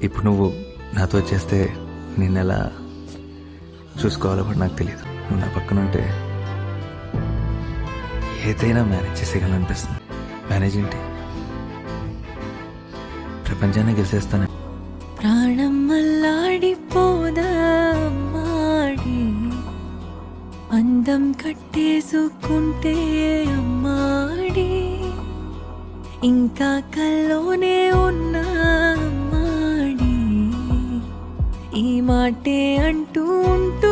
ఇప్పుడు నువ్వు నాతో వచ్చేస్తే నిన్నెలా చూసుకోవాలో కూడా నాకు తెలియదు. నువ్వు నా పక్కన ఉంటే ఏదైనా మేనేజ్ చేసేయాలనిపిస్తుంది. మేనేజ్ ఏంటి, ప్రపంచాన్ని గెలిచేస్తానే. ప్రాణం మల్లాడిపోదా అమ్మాడి, అందం కట్టేసుకుంటే అమ్మాడి, ఇంకా కల్లోనే ఉన్నా అమ్మాడి, ఈ మాటే అంటూ ఉంటూ